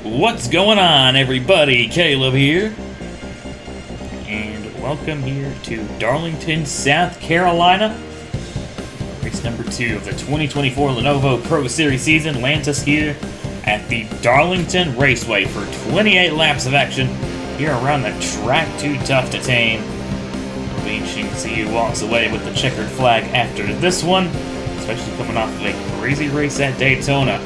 What's going on, everybody? Caleb here, and welcome here to Darlington, South Carolina. Race number 2 of the 2024 Lenovo Pro Series season lands us here at the Darlington Raceway for 28 laps of action here around the track too tough to tame. It'll be interesting to see who walks away with the checkered flag after this one, especially coming off of a crazy race at Daytona.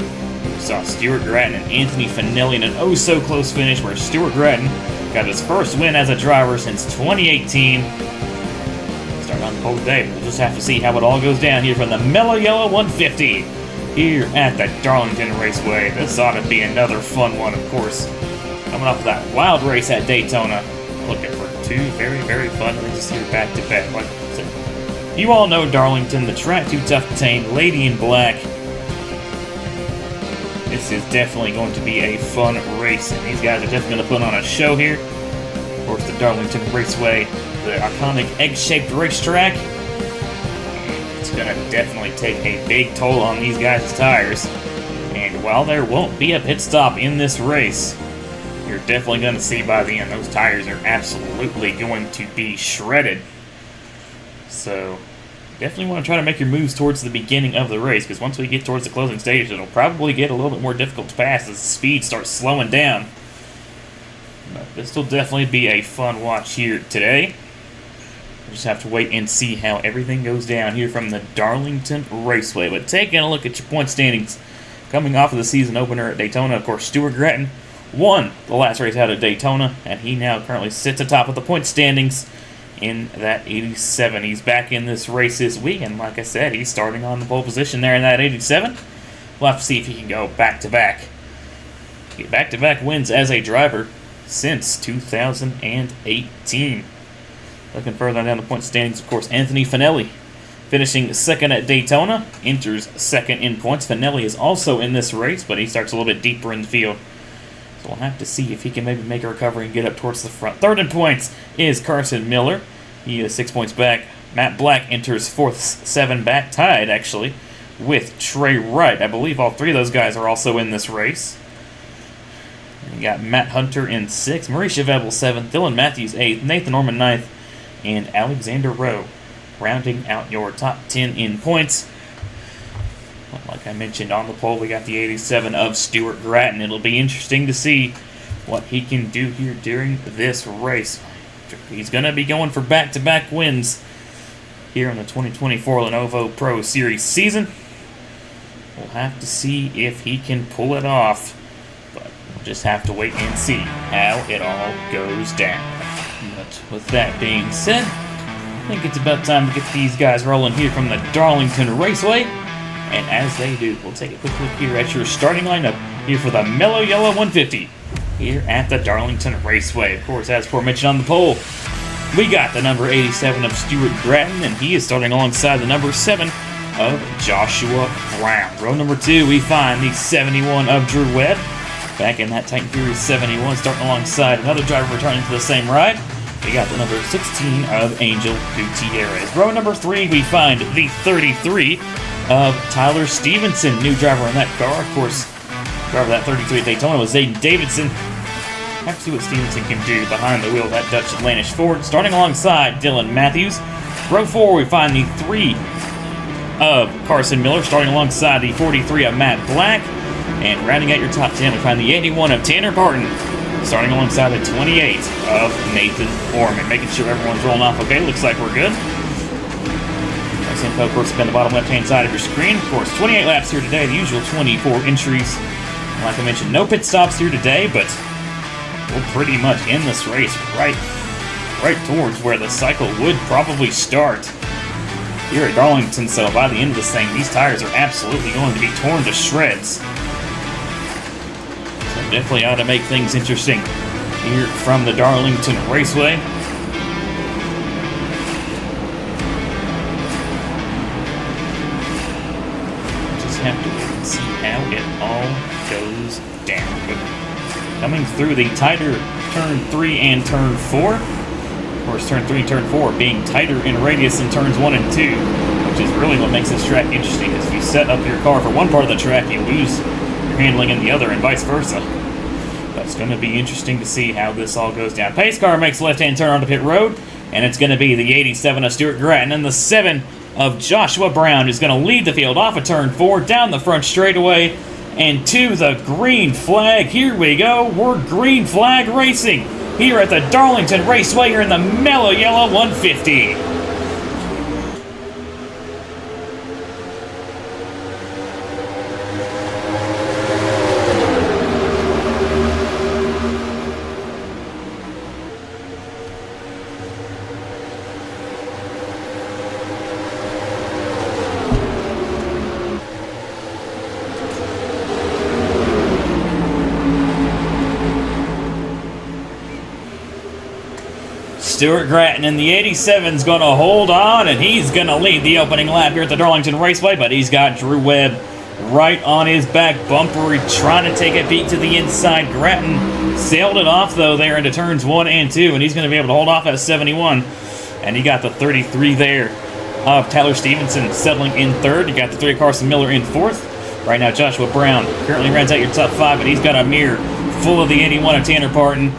We saw Stuart Gratton and Anthony Finelli in an oh-so-close finish where Stuart Gratton got his first win as a driver since 2018. Starting on the pole today, we'll just have to see how it all goes down here from the Mello Yello 150 here at the Darlington Raceway. This ought to be another fun one, of course. Coming off of that wild race at Daytona, looking for two very, very fun races here back-to-back. Like I said, you all know Darlington, the track too tough to tame, Lady in Black. This is definitely going to be a fun race, and these guys are definitely going to put on a show here. Of course, the Darlington Raceway, the iconic egg-shaped racetrack. It's going to definitely take a big toll on these guys' tires. And while there won't be a pit stop in this race, you're definitely going to see by the end those tires are absolutely going to be shredded. So definitely want to try to make your moves towards the beginning of the race, because once we get towards the closing stage, it'll probably get a little bit more difficult to pass as the speed starts slowing down. But this will definitely be a fun watch here today. We'll just have to wait and see how everything goes down here from the Darlington Raceway. But taking a look at your point standings, coming off of the season opener at Daytona, of course, Stuart Gratton won the last race out of Daytona, and he now currently sits atop of the point standings in that 87. He's back in this race this week, and like I said, he's starting on the pole position there in that 87. We'll have to see if he can go back-to-back. Get back-to-back wins as a driver since 2018. Looking further down the point standings, of course, Anthony Finelli finishing second at Daytona, enters second in points. Finelli is also in this race, but he starts a little bit deeper in the field. So we'll have to see if he can maybe make a recovery and get up towards the front. Third in points is Carson Miller. He is 6 points back. Matt Black enters fourth, 7 back, tied actually with Trey Wright. I believe all three of those guys are also in this race. You got Matt Hunter in 6th, Mauricia Vettel 7th, Dylan Matthews 8th, Nathan Norman 9th, and Alexander Rowe rounding out your top 10 in points. Like I mentioned on the pole, we got the 87 of Stuart Gratton. It'll be interesting to see what he can do here during this race. He's going to be going for back-to-back wins here in the 2024 Lenovo Pro Series season. We'll have to see if he can pull it off, but we'll just have to wait and see how it all goes down. But with that being said, I think it's about time to get these guys rolling here from the Darlington Raceway. And as they do, we'll take a quick look here at your starting lineup here for the Mello Yello 150 here at the Darlington Raceway. Of course, as aforementioned on the pole, we got the number 87 of Stuart Gratton, and he is starting alongside the number 7 of Joshua Brown. Row number 2, we find the 71 of Drew Webb, back in that Titan Fury 71, starting alongside another driver returning to the same ride. We got the number 16 of Angel Gutierrez. Row number 3, we find the 33 of Tyler Stevenson, new driver in that car. Of course, driver of that 33 at Daytona was Zayden Davidson. Have to see what Stevenson can do behind the wheel of that Dutch Atlantis Ford. Starting alongside Dylan Matthews. Row 4, we find the 3 of Carson Miller, starting alongside the 43 of Matt Black. And rounding out your top 10, we find the 81 of Tanner Barton, starting alongside the 28 of Nathan Orman. Making sure everyone's rolling off okay. Looks like we're good. Info, of course, up in the bottom left-hand side of your screen. Of course, 28 laps here today, the usual 24 entries. Like I mentioned, no pit stops here today, but we'll pretty much end this race right towards where the cycle would probably start here at Darlington. So by the end of this thing, these tires are absolutely going to be torn to shreds. So definitely ought to make things interesting here from the Darlington Raceway. Have to wait and see how it all goes down. But coming through the tighter turn 3 and turn 4. Of course, turn 3 and turn 4 being tighter in radius than turns 1 and 2, which is really what makes this track interesting. If you set up your car for one part of the track, you lose your handling in the other, and vice versa. That's going to be interesting to see how this all goes down. Pace car makes left-hand turn onto pit road, and it's going to be the 87 of Stuart Grattan and the 7 of Joshua Brown, who's going to lead the field off of turn 4, down the front straightaway, and to the green flag. Here we go. We're green flag racing here at the Darlington Raceway here in the Mello Yello 150. Stuart Grattan in the 87's going to hold on, and he's going to lead the opening lap here at the Darlington Raceway, but he's got Drew Webb right on his back bumper. He's trying to take a peek to the inside. Grattan sailed it off, though, there into turns 1 and 2, and he's going to be able to hold off at 71. And he got the 33 there of Tyler Stevenson settling in third. You got the 3 of Carson Miller in fourth. Right now, Joshua Brown currently runs out your top 5, but he's got a mirror full of the 81 of Tanner Parton.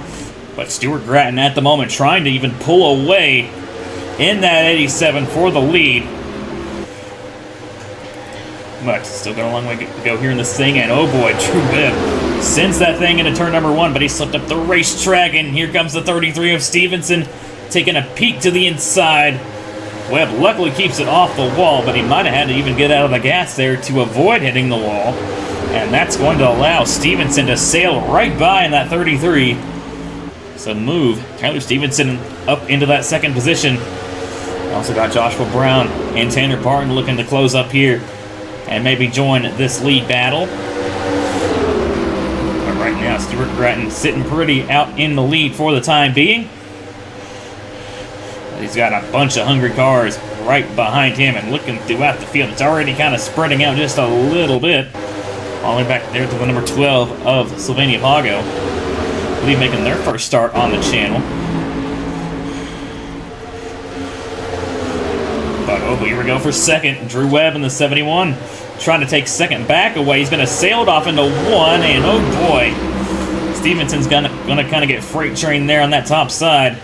But Stuart Grattan at the moment trying to even pull away in that 87 for the lead. But still got a long way to go here in this thing. And oh boy, Drew Webb sends that thing into turn number 1, but he slipped up the racetrack. And here comes the 33 of Stevenson taking a peek to the inside. Webb luckily keeps it off the wall, but he might have had to even get out of the gas there to avoid hitting the wall. And that's going to allow Stevenson to sail right by in that 33. So move Tyler Stevenson up into that second position. Also got Joshua Brown and Tanner Parton looking to close up here and maybe join this lead battle. But right now, Stuart Grattan sitting pretty out in the lead for the time being. But he's got a bunch of hungry cars right behind him and looking throughout the field. It's already kind of spreading out just a little bit. All the way back there to the number 12 of Sylvania Pago. Making their first start on the channel. But oh, here we go for second. Drew Webb in the 71 trying to take second back away. He's going to sail it off into 1, and oh boy, Stevenson's gonna kind of get freight trained there on that top side.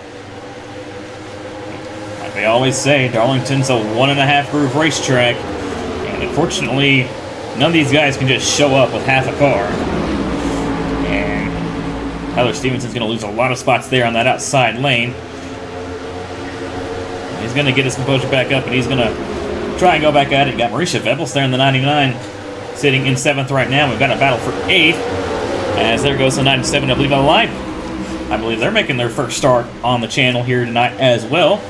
Like they always say, Darlington's a 1.5 groove racetrack, and unfortunately, none of these guys can just show up with half a car. Tyler Stevenson's going to lose a lot of spots there on that outside lane. He's going to get his composure back up, and he's going to try and go back at it. Got Marisha Vebles there in the 99, sitting in 7th right now. We've got a battle for 8th, as there goes the 97 of Levi Life. I believe they're making their first start on the channel here tonight as well.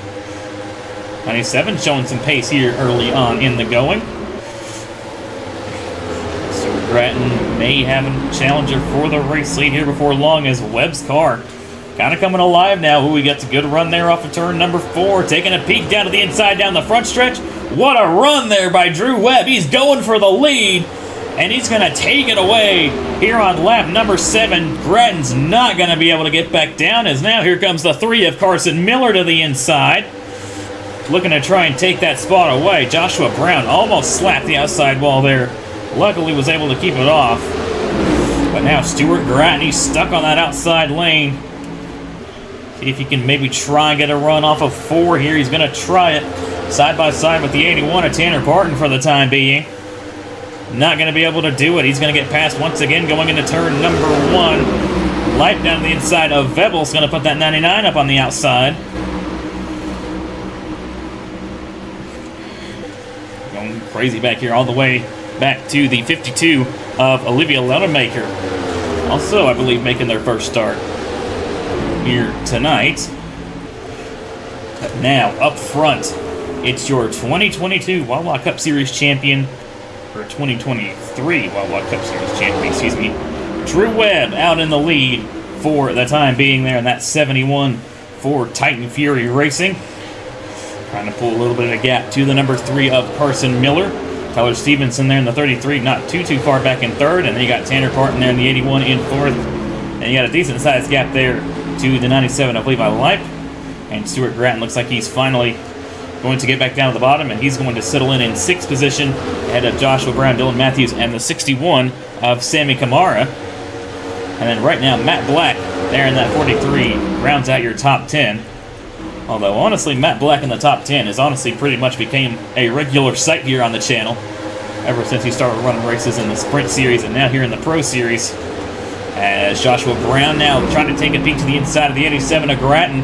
97 showing some pace here early on in the going. Grattan may have a challenger for the race lead here before long, as Webb's car kind of coming alive now. Ooh, we got a good run there off of turn number 4, taking a peek down to the inside down the front stretch. What a run there by Drew Webb. He's going for the lead, and he's going to take it away here on lap number 7. Grattan's not going to be able to get back down, as now here comes the 3 of Carson Miller to the inside, looking to try and take that spot away. Joshua Brown almost slapped the outside wall there. Luckily was able to keep it off. But now Stuart Grattan, he's stuck on that outside lane. See if he can maybe try and get a run off of 4 here. He's going to try it side by side with the 81 of Tanner Parton for the time being. Not going to be able to do it. He's going to get past once again going into turn number 1. Light down the inside of Vebbel's going to put that 99 up on the outside. Going crazy back here all the way back to the 52 of Olivia Lenemaker. Also, I believe, making their first start here tonight. But now, up front, it's your 2022 Wawa Cup Series champion, or 2023 Wawa Cup Series champion, excuse me, Drew Webb out in the lead for the time being there in that 71 for Titan Fury Racing. Trying to pull a little bit of a gap to the number 3 of Carson Miller. Tyler Stevenson there in the 33, not too far back in 3rd, and then you got Tanner Parton there in the 81 in 4th. And you got a decent-sized gap there to the 97 of Levi Lipe. And Stuart Grattan looks like he's finally going to get back down to the bottom, and he's going to settle in 6th position ahead of Joshua Brown, Dylan Matthews, and the 61 of Sammy Kamara. And then right now, Matt Black, there in that 43, rounds out your top 10. Although, honestly, Matt Black in the top 10 has honestly pretty much became a regular sight here on the channel ever since he started running races in the Sprint Series and now here in the Pro Series. As Joshua Brown now trying to take a peek to the inside of the 87 of Grattan,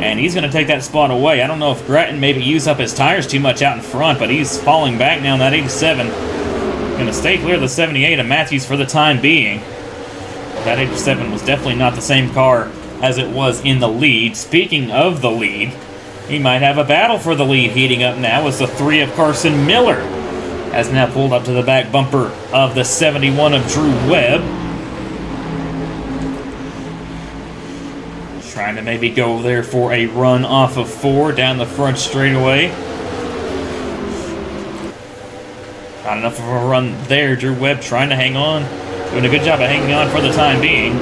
and he's going to take that spot away. I don't know if Grattan maybe used up his tires too much out in front, but he's falling back now in that 87. Going to stay clear of the 78 of Matthews for the time being. That 87 was definitely not the same car as it was in the lead. Speaking of the lead, he might have a battle for the lead heating up now as the 3 of Carson Miller has now pulled up to the back bumper of the 71 of Drew Webb. Trying to maybe go there for a run off of 4 down the front straightaway. Not enough of a run there. Drew Webb trying to hang on. Doing a good job of hanging on for the time being.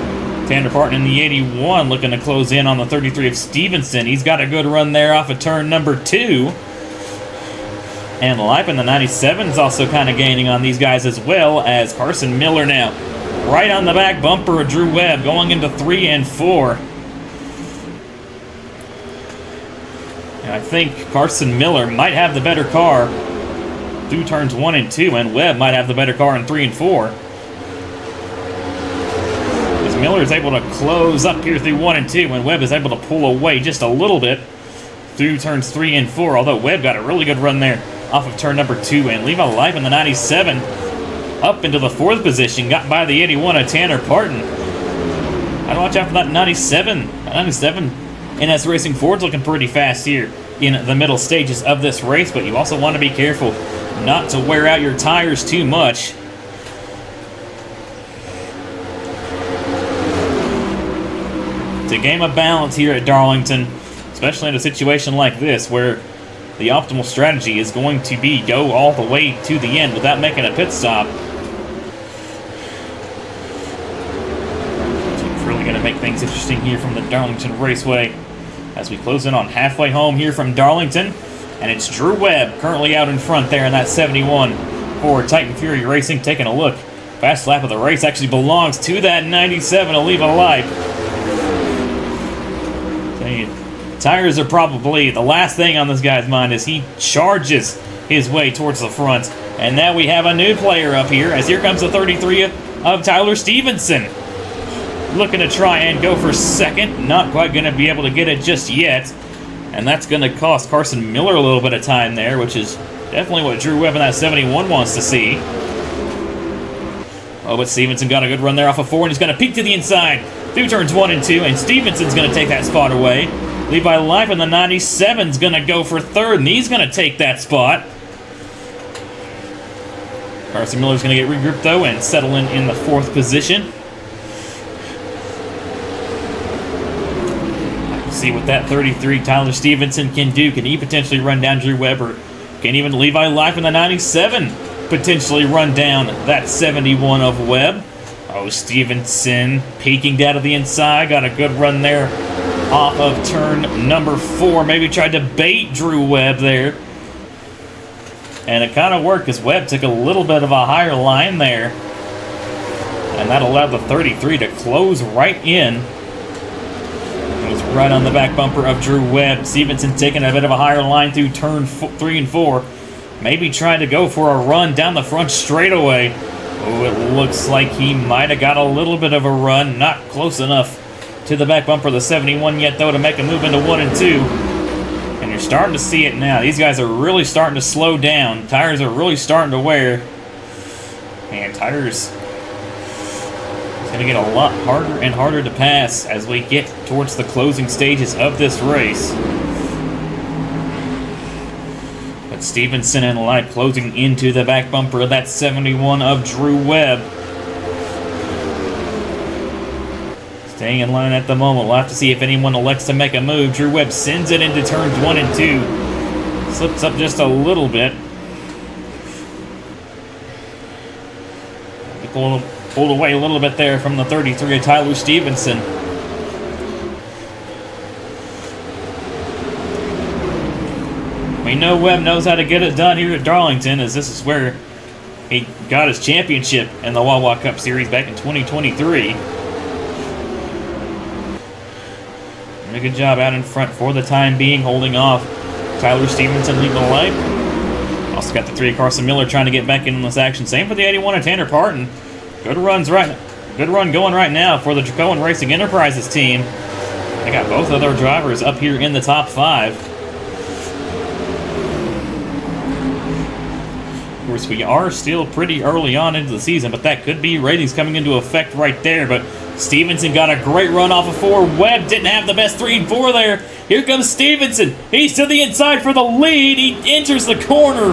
Tanner Parton in the 81 looking to close in on the 33 of Stevenson. He's got a good run there off of turn number 2. And Lipe in the 97 is also kind of gaining on these guys as well, as Carson Miller now right on the back bumper of Drew Webb going into 3 and 4. And I think Carson Miller might have the better car through turns 1 and 2, and Webb might have the better car in 3 and 4. Miller is able to close up here through 1 and 2, and Webb is able to pull away just a little bit through turns 3 and 4, although Webb got a really good run there off of turn number 2, and Levi Lipe in the 97 up into the 4th position, got by the 81 of Tanner Parton. I'd watch out for that 97. That 97 NS Racing Ford's looking pretty fast here in the middle stages of this race, but you also want to be careful not to wear out your tires too much. It's a game of balance here at Darlington, especially in a situation like this where the optimal strategy is going to be go all the way to the end without making a pit stop. It's really going to make things interesting here from the Darlington Raceway as we close in on halfway home here from Darlington. And it's Drew Webb currently out in front there in that 71 for Titan Fury Racing. Taking a look. Fast lap of the race actually belongs to that 97 of Levi Lipe. Tires are probably the last thing on this guy's mind as he charges his way towards the front. And now we have a new player up here as here comes the 33 of Tyler Stevenson. Looking to try and go for second. Not quite going to be able to get it just yet. And that's going to cost Carson Miller a little bit of time there, which is definitely what Drew Webb in that 71 wants to see. Oh, but Stevenson got a good run there off of 4, and he's going to peek to the inside through turns 1 and 2, and Stevenson's going to take that spot away. Levi Lipe in the 97's going to go for 3rd, and he's going to take that spot. Carson Miller's going to get regrouped, though, and settle in the 4th position. See what that 33 Tyler Stevenson can do. Can he potentially run down Drew Webb, or can even Levi Lipe in the 97 potentially run down that 71 of Webb? Oh, Stevenson peeking down to the inside. Got a good run there off of turn number 4. Maybe tried to bait Drew Webb there. And it kind of worked because Webb took a little bit of a higher line there. And that allowed the 33 to close right in. It was right on the back bumper of Drew Webb. Stevenson taking a bit of a higher line through turn 3 and 4. Maybe trying to go for a run down the front straightaway. Oh, it looks like he might have got a little bit of a run. Not close enough to the back bumper of the 71 yet, though, to make a move into 1 and 2. And you're starting to see it now. These guys are really starting to slow down. Tires are really starting to wear. And tires is going to get a lot harder and harder to pass as we get towards the closing stages of this race. But Stevenson and Lipe closing into the back bumper of that 71 of Drew Webb. Staying in line at the moment. We'll have to see if anyone elects to make a move. Drew Webb sends it into turns 1 and 2. Slips up just a little bit. Pulled away a little bit there from the 33 of Tyler Stevenson. We know Webb knows how to get it done here at Darlington, as this is where he got his championship in the Wawa Cup Series back in 2023. Doing a good job out in front for the time being, holding off Tyler Stevenson, leading the light. Also got the 3 of Carson Miller trying to get back in this action. Same for the 81 of Tanner Parton. Good run going right now for the Dracoan Racing Enterprises team. They got both of their drivers up here in the top 5. Of course, we are still pretty early on into the season, but that could be ratings coming into effect right there. But Stevenson got a great run off of 4. Webb didn't have the best 3 and 4 there. Here comes Stevenson. He's to the inside for the lead. He enters the corner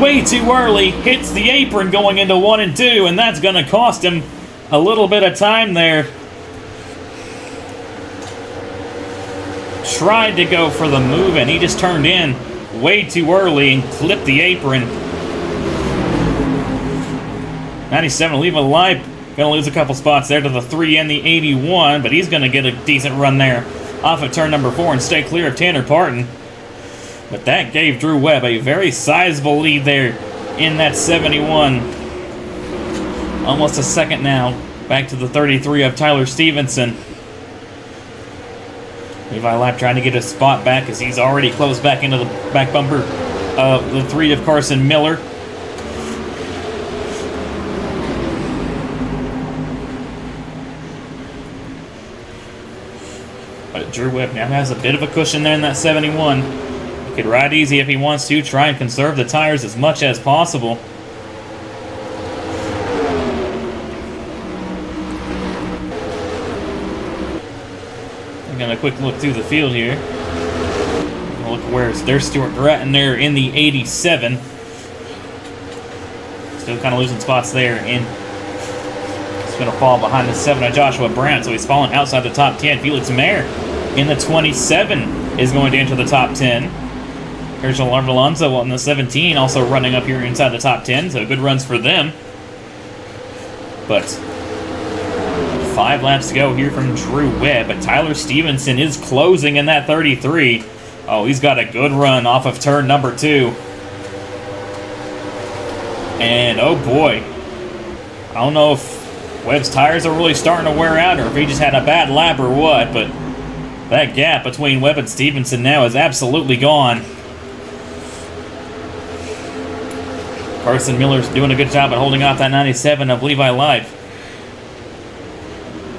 way too early, hits the apron going into 1 and 2, and that's going to cost him a little bit of time there. Tried to go for the move, and he just turned in way too early and clipped the apron. 97 Levi Lipe going to lose a couple spots there to the 3 and the 81, but he's going to get a decent run there off of turn number 4 and stay clear of Tanner Parton. But that gave Drew Webb a very sizable lead there in that 71. Almost a second now. Back to the 33 of Tyler Stevenson. Levi Lipe trying to get a spot back as he's already closed back into the back bumper of the 3 of Carson Miller. But Drew Webb now has a bit of a cushion there in that 71. He could ride easy if he wants to, try and conserve the tires as much as possible. I'm going to quick look through the field here. Look where there's Stuart Gratton there in the 87. Still kind of losing spots there. And he's going to fall behind the 7 of Joshua Brown, so he's falling outside the top 10. Felix Mayer in the 27 is going to enter the top 10. Here's Alonso in the 17, also running up here inside the top 10, so good runs for them. But 5 laps to go here from Drew Webb, but Tyler Stevenson is closing in that 33. Oh, he's got a good run off of turn number 2. And oh boy, I don't know if Webb's tires are really starting to wear out or if he just had a bad lap or what, but that gap between Webb and Stevenson now is absolutely gone. Carson Miller's doing a good job at holding off that 97 of Levi Lipe.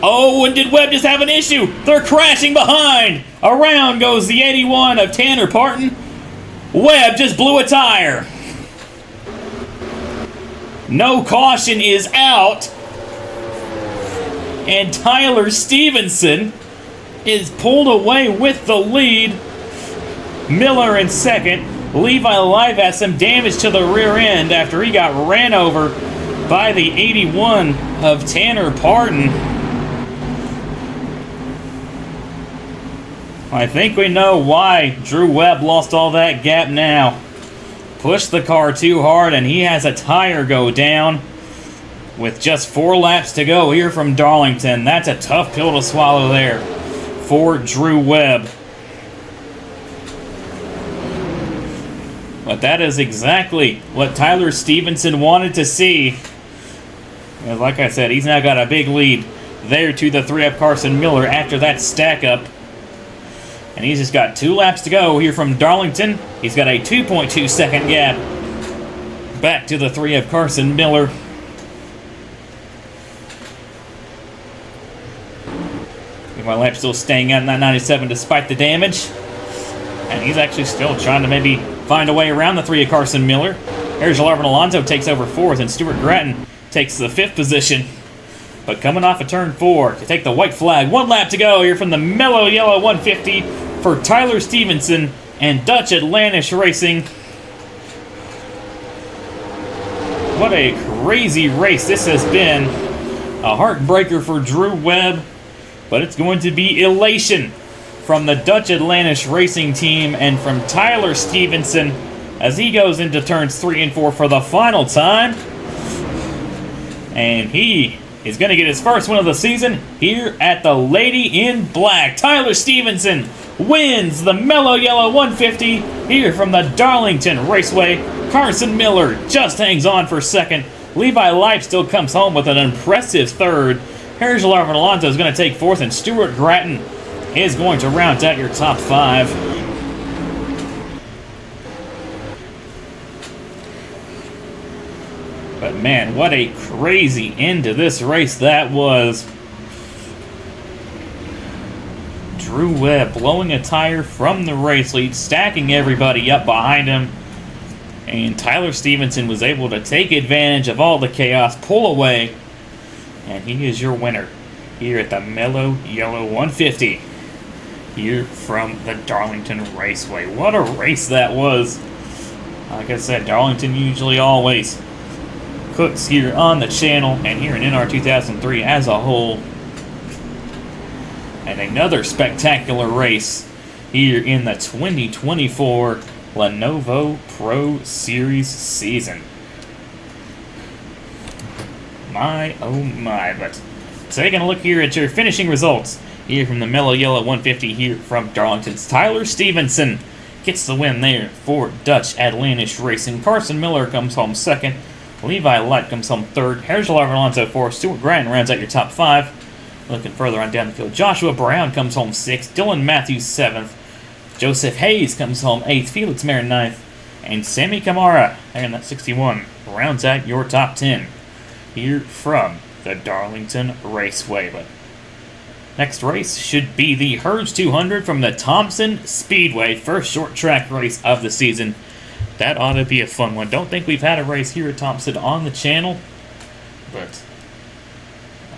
Oh, and did Webb just have an issue? They're crashing behind. Around goes the 81 of Tanner Parton. Webb just blew a tire. No caution is out. And Tyler Stevenson is pulled away with the lead. Miller in second. Levi Lipe has some damage to the rear end after he got ran over by the 81 of Tanner Parton. I think we know why Drew Webb lost all that gap now. Pushed the car too hard and he has a tire go down with just 4 laps to go here from Darlington. That's a tough pill to swallow there for Drew Webb. But that is exactly what Tyler Stevenson wanted to see. And like I said, he's now got a big lead there to the 3 of Carson Miller after that stack up. And he's just got 2 laps to go here from Darlington. He's got a 2.2 second gap back to the 3 of Carson Miller. Levi Lipe still staying out in that 97 despite the damage. And he's actually still trying to maybe find a way around the 3 of Carson Miller. Here's Alonso takes over 4th, and Stuart Gratton takes the 5th position. But coming off of turn 4 to take the white flag. 1 lap to go here from the Mello Yellow 150 for Tyler Stevenson and Dutch Atlantis Racing. What a crazy race this has been. A heartbreaker for Drew Webb, but it's going to be elation from the Dutch Atlantis Racing team and from Tyler Stevenson as he goes into turns 3 and 4 for the final time. And he is going to get his first win of the season here at the Lady in Black. Tyler Stevenson wins the Mello Yellow 150 here from the Darlington Raceway. Carson Miller just hangs on for second. Levi Lipe still comes home with an impressive third. Here's Alonso is going to take 4th, and Stuart Gratton is going to round out your top 5. But man, what a crazy end to this race that was. Drew Webb blowing a tire from the race lead, stacking everybody up behind him. And Tyler Stevenson was able to take advantage of all the chaos, pull away, and he is your winner here at the Mello Yello 150 here from the Darlington Raceway. What a race that was. Like I said, Darlington usually always cooks here on the channel and here in NR2003 as a whole. And another spectacular race here in the 2024 Lenovo Pro Series season. My, oh my. But taking a look here at your finishing results here from the Mello Yello 150 here from Darlington's Tyler Stevenson gets the win there for Dutch Atlantis Racing. Carson Miller comes home second. Levi Light comes home third. Herschel Alonso fourth. Stuart Grant rounds out your top 5. Looking further on down the field, Joshua Brown comes home 6th. Dylan Matthews 7th. Joseph Hayes comes home 8th. Felix Marin 9th. And Sammy Kamara, and that 61, rounds out your top 10 here from the Darlington Raceway. But next race should be the Herds 200 from the Thompson Speedway. First short track race of the season. That ought to be a fun one. Don't think we've had a race here at Thompson on the channel, but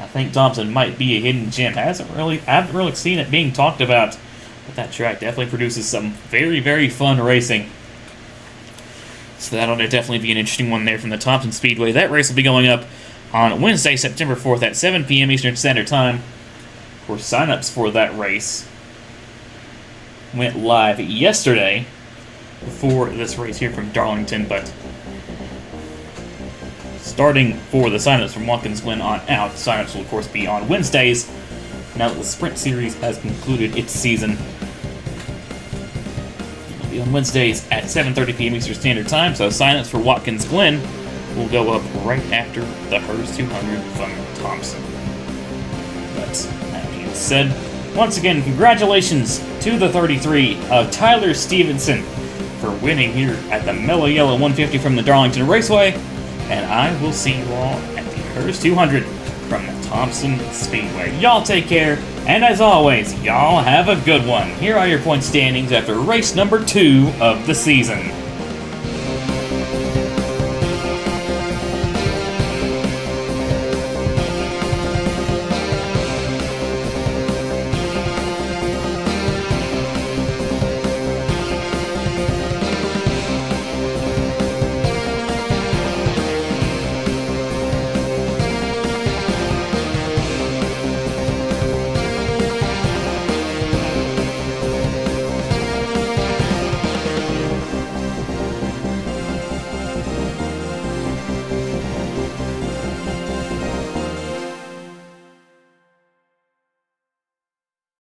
I think Thompson might be a hidden gem. I haven't really seen it being talked about, but that track definitely produces some very, very fun racing. So that ought to definitely be an interesting one there from the Thompson Speedway. That race will be going up on Wednesday, September 4th at 7 p.m. Eastern Standard Time. Of course, sign-ups for that race went live yesterday for this race here from Darlington, but starting for the signups from Watkins Glen on out, the signups will of course be on Wednesdays now that the Sprint Series has concluded its season. It'll be on Wednesdays at 7:30 p.m. Eastern Standard Time, so signups for Watkins Glen will go up right after the Herds 200 from Thompson. But that being said, once again, congratulations to the 33 of Tyler Stevenson for winning here at the Mello Yello 150 from the Darlington Raceway, and I will see you all at the Herds 200 from the Thompson Speedway. Y'all take care, and as always, y'all have a good one. Here are your point standings after race number 2 of the season.